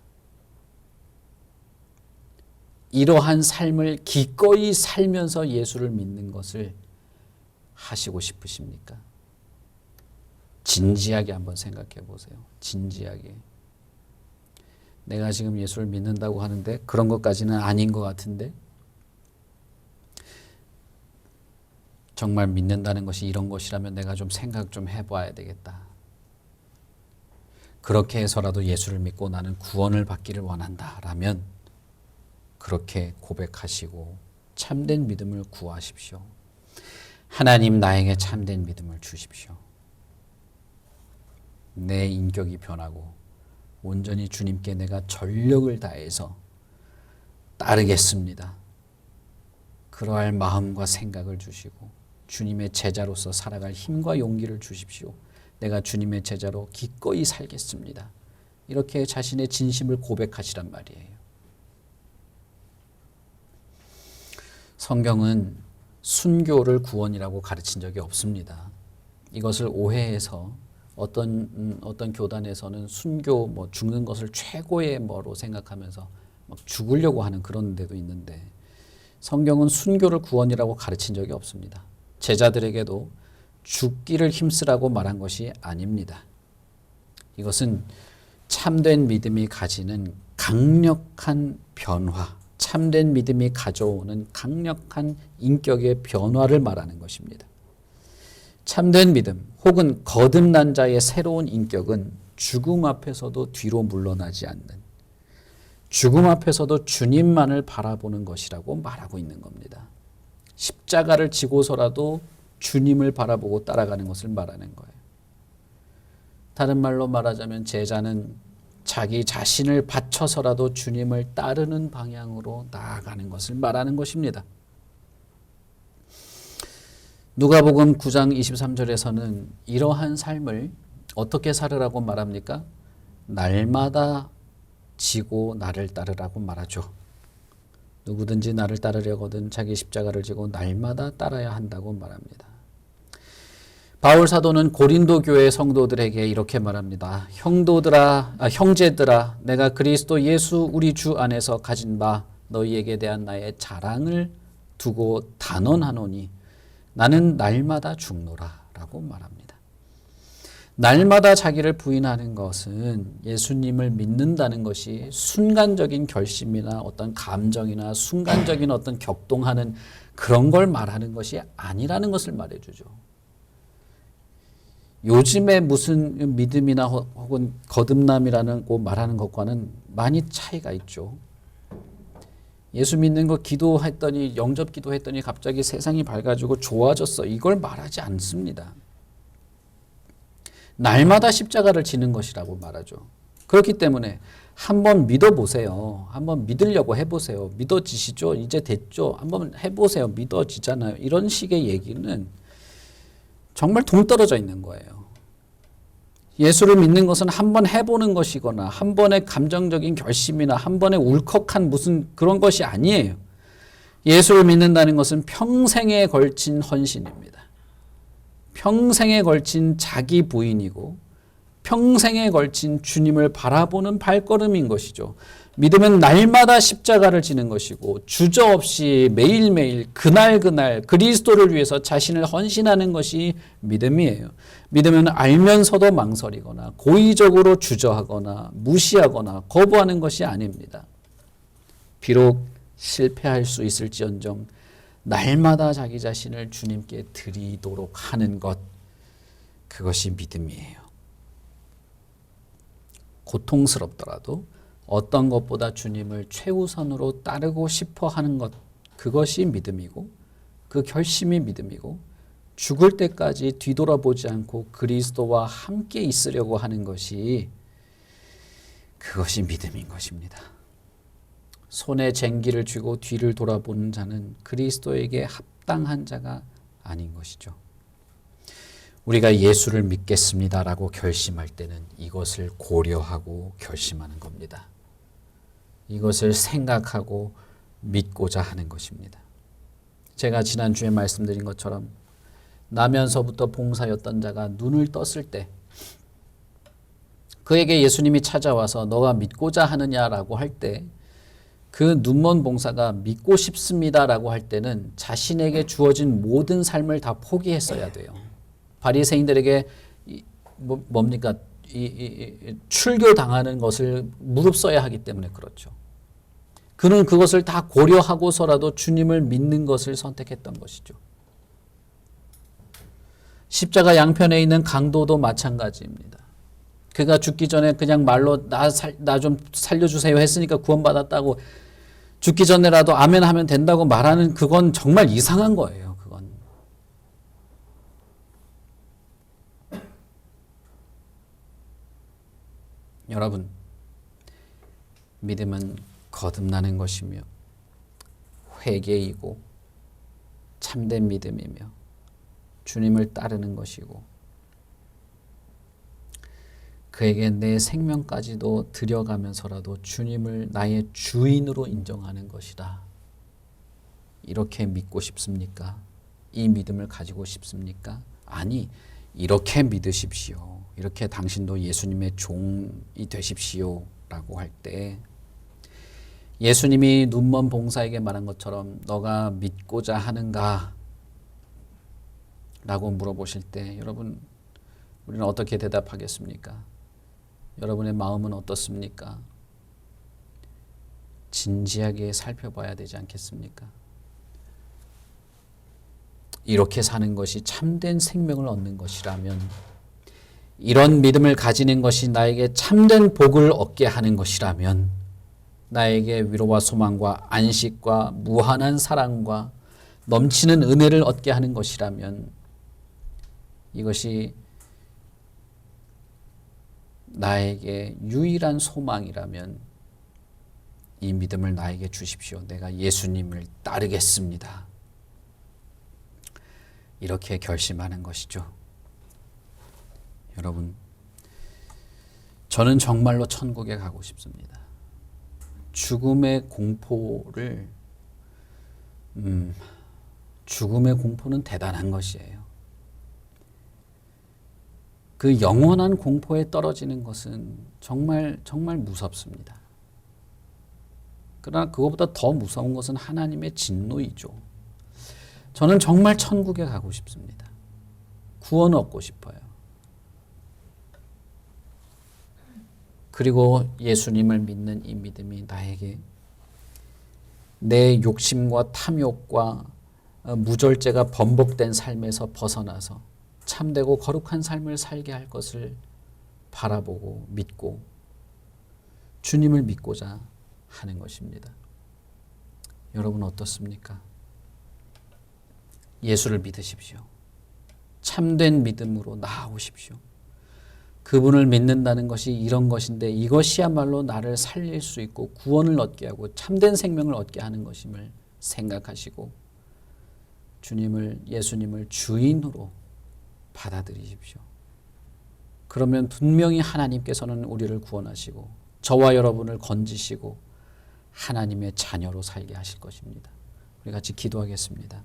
이러한 삶을 기꺼이 살면서 예수를 믿는 것을 하시고 싶으십니까? 진지하게 한번 생각해 보세요. 진지하게. 내가 지금 예수를 믿는다고 하는데 그런 것까지는 아닌 것 같은데 정말 믿는다는 것이 이런 것이라면 내가 좀 생각 좀 해봐야 되겠다. 그렇게 해서라도 예수를 믿고 나는 구원을 받기를 원한다라면 그렇게 고백하시고 참된 믿음을 구하십시오. 하나님, 나에게 참된 믿음을 주십시오. 내 인격이 변하고 온전히 주님께 내가 전력을 다해서 따르겠습니다. 그러할 마음과 생각을 주시고 주님의 제자로서 살아갈 힘과 용기를 주십시오. 내가 주님의 제자로 기꺼이 살겠습니다. 이렇게 자신의 진심을 고백하시란 말이에요. 성경은 순교를 구원이라고 가르친 적이 없습니다. 이것을 오해해서 어떤 교단에서는 순교, 죽는 것을 최고의 뭐로 생각하면서 막 죽으려고 하는 그런 데도 있는데 성경은 순교를 구원이라고 가르친 적이 없습니다. 제자들에게도 죽기를 힘쓰라고 말한 것이 아닙니다. 이것은 참된 믿음이 가지는 강력한 변화, 참된 믿음이 가져오는 강력한 인격의 변화를 말하는 것입니다. 참된 믿음 혹은 거듭난 자의 새로운 인격은 죽음 앞에서도 뒤로 물러나지 않는, 죽음 앞에서도 주님만을 바라보는 것이라고 말하고 있는 겁니다. 십자가를 지고서라도 주님을 바라보고 따라가는 것을 말하는 거예요. 다른 말로 말하자면 제자는 자기 자신을 바쳐서라도 주님을 따르는 방향으로 나아가는 것을 말하는 것입니다. 누가복음 9장 23절에서는 이러한 삶을 어떻게 살으라고 말합니까? 날마다 지고 나를 따르라고 말하죠. 누구든지 나를 따르려거든 자기 십자가를 지고 날마다 따라야 한다고 말합니다. 바울 사도는 고린도 교회 성도들에게 이렇게 말합니다. 형제들아, 내가 그리스도 예수 우리 주 안에서 가진 바 너희에게 대한 나의 자랑을 두고 단언하노니 나는 날마다 죽노라 라고 말합니다. 날마다 자기를 부인하는 것은 예수님을 믿는다는 것이 순간적인 결심이나 어떤 감정이나 순간적인 어떤 격동하는 그런 걸 말하는 것이 아니라는 것을 말해주죠. 요즘에 무슨 믿음이나 혹은 거듭남이라는 거 말하는 것과는 많이 차이가 있죠. 예수 믿는 거 기도했더니 영접 기도했더니 갑자기 세상이 밝아지고 좋아졌어. 이걸 말하지 않습니다. 날마다 십자가를 지는 것이라고 말하죠. 그렇기 때문에 한번 믿어보세요. 한번 믿으려고 해보세요. 믿어지시죠? 이제 됐죠? 한번 해보세요. 믿어지잖아요. 이런 식의 얘기는 정말 동떨어져 있는 거예요. 예수를 믿는 것은 한번 해보는 것이거나 한 번의 감정적인 결심이나 한 번의 울컥한 무슨 그런 것이 아니에요. 예수를 믿는다는 것은 평생에 걸친 헌신입니다. 평생에 걸친 자기 부인이고 평생에 걸친 주님을 바라보는 발걸음인 것이죠. 믿음은 날마다 십자가를 지는 것이고 주저없이 매일매일 그날 그리스도를 위해서 자신을 헌신하는 것이 믿음이에요. 믿음은 알면서도 망설이거나 고의적으로 주저하거나 무시하거나 거부하는 것이 아닙니다. 비록 실패할 수 있을지언정 날마다 자기 자신을 주님께 드리도록 하는 것, 그것이 믿음이에요. 고통스럽더라도 어떤 것보다 주님을 최우선으로 따르고 싶어 하는 것, 그것이 믿음이고 그 결심이 믿음이고 죽을 때까지 뒤돌아보지 않고 그리스도와 함께 있으려고 하는 것이, 그것이 믿음인 것입니다. 손에 쟁기를 쥐고 뒤를 돌아보는 자는 그리스도에게 합당한 자가 아닌 것이죠. 우리가 예수를 믿겠습니다라고 결심할 때는 이것을 고려하고 결심하는 겁니다. 이것을 생각하고 믿고자 하는 것입니다. 제가 지난주에 말씀드린 것처럼 나면서부터 봉사였던 자가 눈을 떴을 때 그에게 예수님이 찾아와서 너가 믿고자 하느냐라고 할 때, 그 눈먼 봉사가 믿고 싶습니다라고 할 때는 자신에게 주어진 모든 삶을 다 포기했어야 돼요. 바리새인들에게 뭡니까? 출교당하는 것을 무릅써야 하기 때문에 그렇죠. 그는 그것을 다 고려하고서라도 주님을 믿는 것을 선택했던 것이죠. 십자가 양편에 있는 강도도 마찬가지입니다. 그가 죽기 전에 그냥 말로 나 좀 살려주세요 했으니까 구원받았다고, 죽기 전에라도 아멘 하면 된다고 말하는, 그건 정말 이상한 거예요. 그건. 여러분, 믿음은 거듭나는 것이며 회개이고 참된 믿음이며 주님을 따르는 것이고 그에게 내 생명까지도 들여가면서라도 주님을 나의 주인으로 인정하는 것이다. 이렇게 믿고 싶습니까? 이 믿음을 가지고 싶습니까? 아니, 이렇게 믿으십시오. 이렇게 당신도 예수님의 종이 되십시오 라고 할 때, 예수님이 눈먼 봉사에게 말한 것처럼 너가 믿고자 하는가? 라고 물어보실 때 여러분, 우리는 어떻게 대답하겠습니까? 여러분의 마음은 어떻습니까? 진지하게 살펴봐야 되지 않겠습니까? 이렇게 사는 것이 참된 생명을 얻는 것이라면, 이런 믿음을 가지는 것이 나에게 참된 복을 얻게 하는 것이라면, 나에게 위로와 소망과 안식과 무한한 사랑과 넘치는 은혜를 얻게 하는 것이라면, 이것이 나에게 유일한 소망이라면 이 믿음을 나에게 주십시오. 내가 예수님을 따르겠습니다. 이렇게 결심하는 것이죠. 여러분, 저는 정말로 천국에 가고 싶습니다. 죽음의 공포는 대단한 것이에요. 그 영원한 공포에 떨어지는 것은 정말 무섭습니다. 그러나 그것보다 더 무서운 것은 하나님의 진노이죠. 저는 정말 천국에 가고 싶습니다. 구원 얻고 싶어요. 그리고 예수님을 믿는 이 믿음이 나에게 내 욕심과 탐욕과 무절제가 번복된 삶에서 벗어나서 참되고 거룩한 삶을 살게 할 것을 바라보고 믿고 주님을 믿고자 하는 것입니다. 여러분 어떻습니까? 예수를 믿으십시오. 참된 믿음으로 나아오십시오. 그분을 믿는다는 것이 이런 것인데, 이것이야말로 나를 살릴 수 있고 구원을 얻게 하고 참된 생명을 얻게 하는 것임을 생각하시고 예수님을 주인으로 받아들이십시오. 그러면 분명히 하나님께서는 우리를 구원하시고 저와 여러분을 건지시고 하나님의 자녀로 살게 하실 것입니다. 우리 같이 기도하겠습니다.